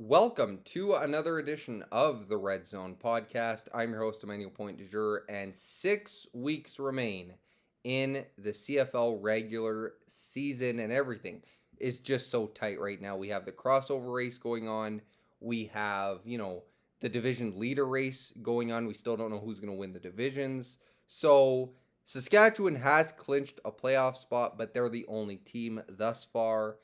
Welcome to another edition of the Red Zone podcast. I'm your host, Emmanuel Point du jour, and 6 weeks remain in the CFL regular season, and everything is just so tight right now. We have the crossover race going on. We have, the division leader race going on. We still don't know who's going to win the divisions. So Saskatchewan has clinched a playoff spot, but they're the only team thus far.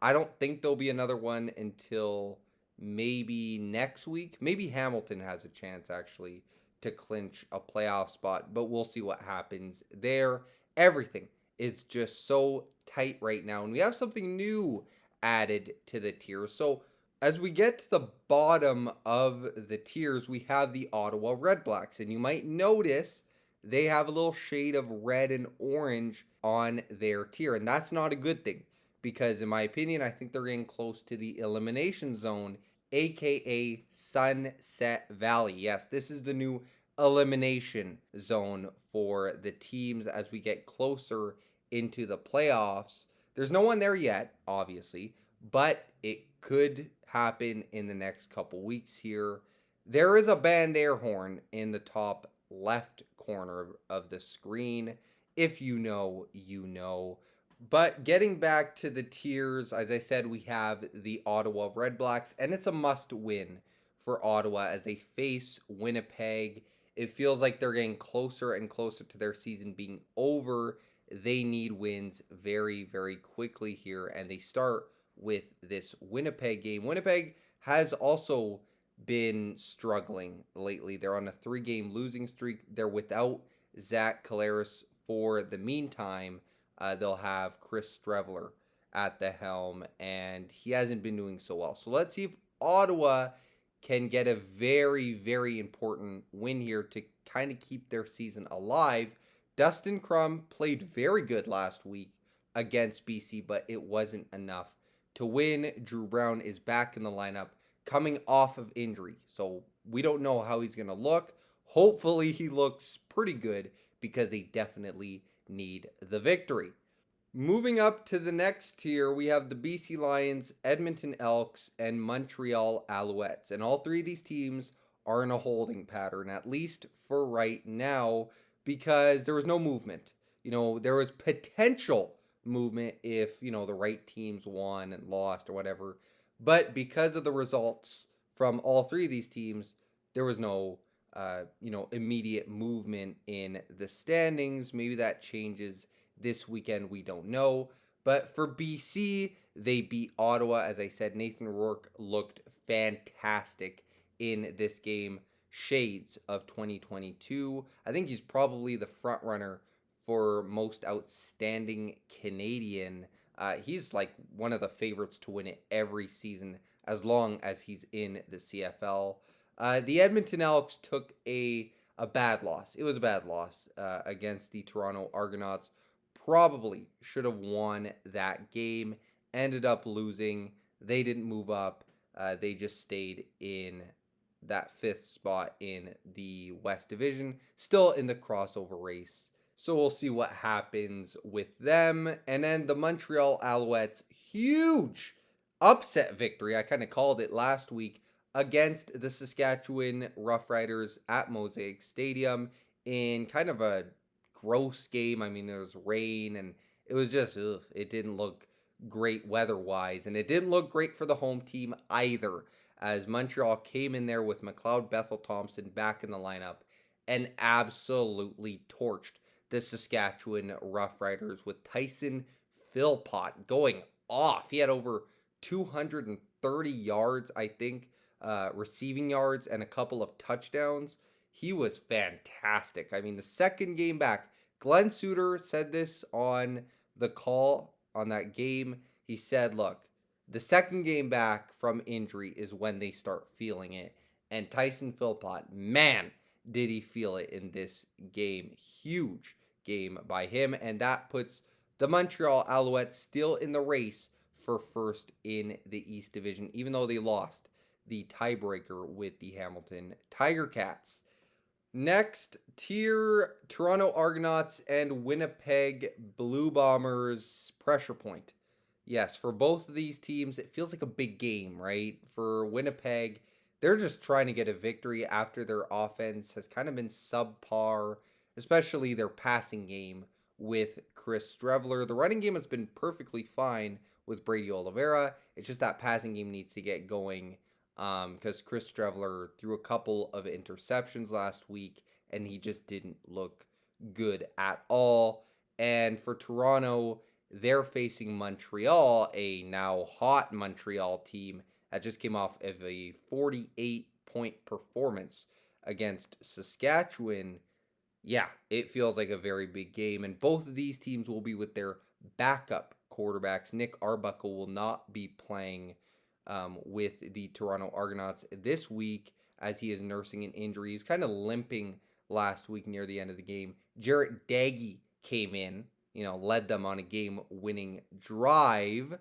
I don't think there'll be another one until maybe next week. Maybe Hamilton has a chance actually to clinch a playoff spot, but we'll see what happens there. Everything is just so tight right now, and we have something new added to the tiers. So, as we get to the bottom of the tiers, we have the Ottawa Red Blacks, and you might notice they have a little shade of red and orange on their tier, and that's not a good thing because, in my opinion, I think they're getting close to the elimination zone, aka Sunset Valley. Yes, this is the new elimination zone for the teams as we get closer into the playoffs. There's no one there yet, obviously, but it could happen in the next couple weeks here. There is a band air horn in the top left corner of the screen. If you know, you know. But getting back to the tiers, as I said, we have the Ottawa Red Blacks, and it's a must win for Ottawa as they face Winnipeg. It feels like they're getting closer and closer to their season being over. They need wins very, very quickly here, and they start with this Winnipeg game. Winnipeg has also been struggling lately. They're on a 3-game losing streak. They're without Zach Collaros for the meantime. They'll have Chris Streveler at the helm, and he hasn't been doing so well. So let's see if Ottawa can get a very, very important win here to kind of keep their season alive. Dustin Crum played very good last week against BC, but it wasn't enough to win. Drew Brown is back in the lineup coming off of injury, so we don't know how he's going to look. Hopefully he looks pretty good because they definitely need the victory. Moving up to the next tier, we have the BC Lions, Edmonton Elks, and Montreal Alouettes. And all three of these teams are in a holding pattern, at least for right now, because there was no movement. There was potential movement if, the right teams won and lost or whatever. But because of the results from all three of these teams, there was no immediate movement in the standings. Maybe that changes this weekend. We don't know. But for BC, they beat Ottawa. As I said, Nathan Rourke looked fantastic in this game. Shades of 2022. I think he's probably the front runner for most outstanding Canadian. He's like one of the favorites to win it every season as long as he's in the CFL. The Edmonton Elks took a bad loss. It was a bad loss against the Toronto Argonauts. Probably should have won that game. Ended up losing. They didn't move up. They just stayed in that 5th spot in the West Division. Still in the crossover race. So we'll see what happens with them. And then the Montreal Alouettes, huge upset victory. I kind of called it last week against the Saskatchewan Roughriders at Mosaic Stadium in kind of a gross game. I mean, there was rain and it was just, it didn't look great weather-wise. And it didn't look great for the home team either, as Montreal came in there with McLeod Bethel Thompson back in the lineup and absolutely torched the Saskatchewan Roughriders with Tyson Philpott going off. He had over 230 yards, I think, receiving yards and a couple of touchdowns. He was fantastic. I mean, the second game back, Glenn Suter said this on the call on that game. He said, look, the second game back from injury is when they start feeling it. And Tyson Philpott, man, did he feel it in this game. Huge game by him. And that puts the Montreal Alouettes still in the race for first in the East Division, even though they lost the tiebreaker with the Hamilton Tiger Cats. Next tier, Toronto Argonauts and Winnipeg Blue Bombers pressure point. Yes, for both of these teams, it feels like a big game, right? For Winnipeg, they're just trying to get a victory after their offense has kind of been subpar, especially their passing game with Chris Strevler. The running game has been perfectly fine with Brady Oliveira. It's just that passing game needs to get going because Chris Strevler threw a couple of interceptions last week and he just didn't look good at all. And for Toronto, they're facing Montreal, a now hot Montreal team that just came off of a 48-point performance against Saskatchewan. Yeah, it feels like a very big game, and both of these teams will be with their backup quarterbacks. Nick Arbuckle will not be playing with the Toronto Argonauts this week as he is nursing an injury. He was kind of limping last week near the end of the game. Jarrett Daggy came in, led them on a game-winning drive.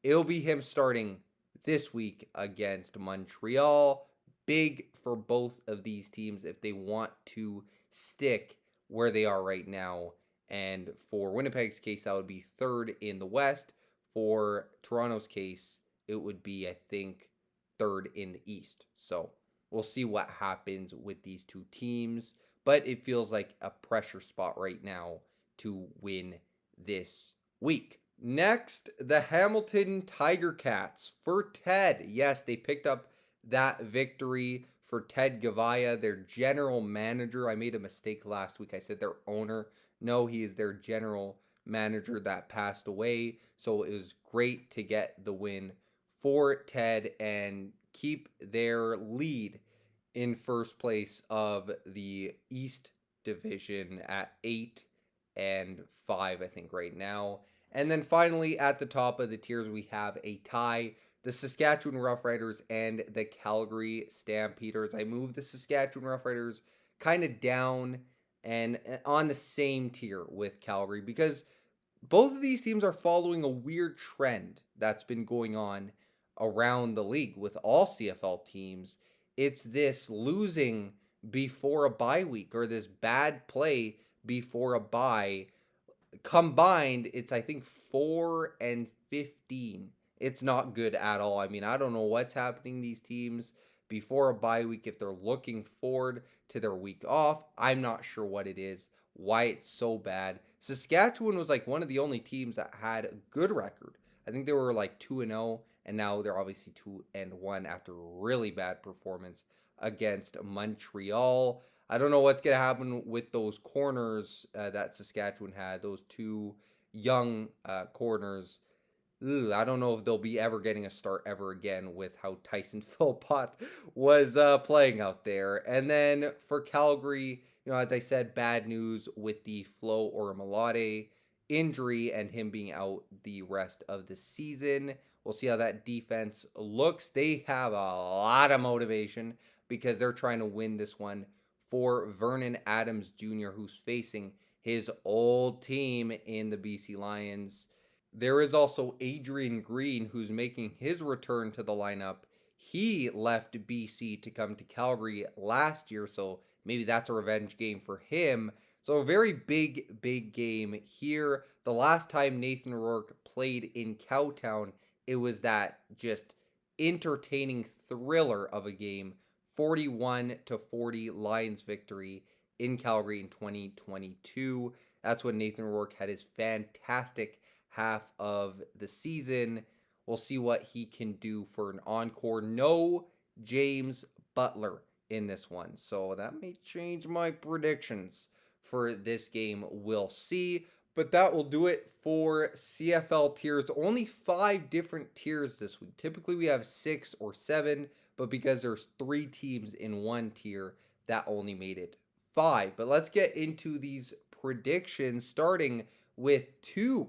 It'll be him starting this week against Montreal. Big for both of these teams if they want to stick where they are right now. And for Winnipeg's case, that would be third in the West. For Toronto's case, it would be, I think, third in the East. So we'll see what happens with these two teams. But it feels like a pressure spot right now to win this week. Next, the Hamilton Tiger Cats for Ted. Yes, they picked up that victory for Ted Gavaya, their general manager. I made a mistake last week. I said their owner. No, he is their general manager that passed away. So it was great to get the win for Ted and keep their lead in first place of the East Division at 8-5, I think, right now. And then finally, at the top of the tiers, we have a tie. The Saskatchewan Roughriders and the Calgary Stampeders. I moved the Saskatchewan Roughriders kind of down and on the same tier with Calgary because both of these teams are following a weird trend that's been going on around the league with all CFL teams. It's this losing before a bye week or this bad play before a bye. Combined, it's I think 4-15. It's not good at all. I mean, I don't know what's happening these teams before a bye week if they're looking forward to their week off. I'm not sure what it is, why it's so bad. Saskatchewan was like one of the only teams that had a good record. I think they were like 2-0 and now they're obviously 2-1 after a really bad performance against Montreal. I don't know what's going to happen with those corners that Saskatchewan had, those two young corners. I don't know if they'll be ever getting a start ever again with how Tyson Philpott was playing out there. And then for Calgary, as I said, bad news with the Flo Orimolade injury and him being out the rest of the season. We'll see how that defense looks. They have a lot of motivation because they're trying to win this one for Vernon Adams Jr., who's facing his old team in the BC Lions. There is also Adrian Green, who's making his return to the lineup. He left BC to come to Calgary last year, so maybe that's a revenge game for him. So a very big, big game here. The last time Nathan Rourke played in Cowtown, it was that just entertaining thriller of a game. 41-40 Lions victory in Calgary in 2022. That's when Nathan Rourke had his fantastic half of the season. We'll see what he can do for an encore. No James Butler in this one, so that may change my predictions for this game. We'll see. But that will do it for CFL tiers. Only 5 different tiers this week. Typically we have 6 or 7, but because there's 3 teams in one tier, that only made it 5. But let's get into these predictions, starting with 2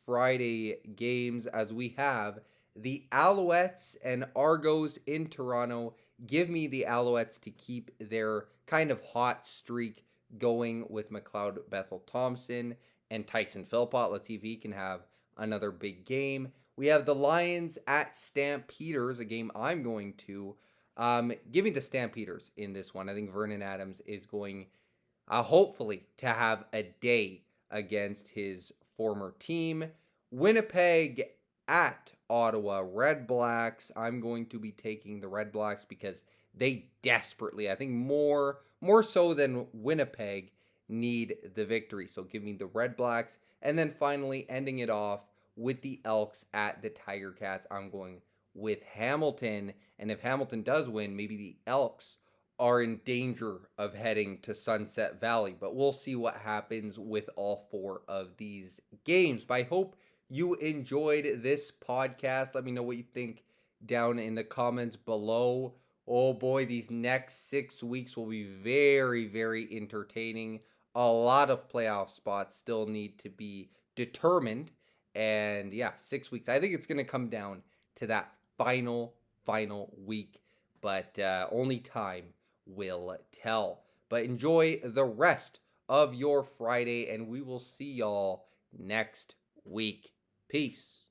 Friday games as we have the Alouettes and Argos in Toronto. Give me the Alouettes to keep their kind of hot streak going with McLeod Bethel Thompson and Tyson Philpott. Let's see if he can have another big game. We have the Lions at Stampeders, a game I'm going to. Give me the Stampeders in this one. I think Vernon Adams is going, hopefully, to have a day against his former team. Winnipeg at Ottawa Red Blacks. I'm going to be taking the Red Blacks because they desperately, I think more so than Winnipeg, need the victory. So give me the Red Blacks. And then finally ending it off with the Elks at the Tiger Cats. I'm going with Hamilton. And if Hamilton does win, maybe the Elks are in danger of heading to Sunset Valley. But we'll see what happens with all four of these games. But I hope you enjoyed this podcast. Let me know what you think down in the comments below. Oh boy, these next 6 weeks will be very, very entertaining. A lot of playoff spots still need to be determined. And yeah, 6 weeks. I think it's going to come down to that final week. But only time will tell. But enjoy the rest of your Friday, and we will see y'all next week. Peace.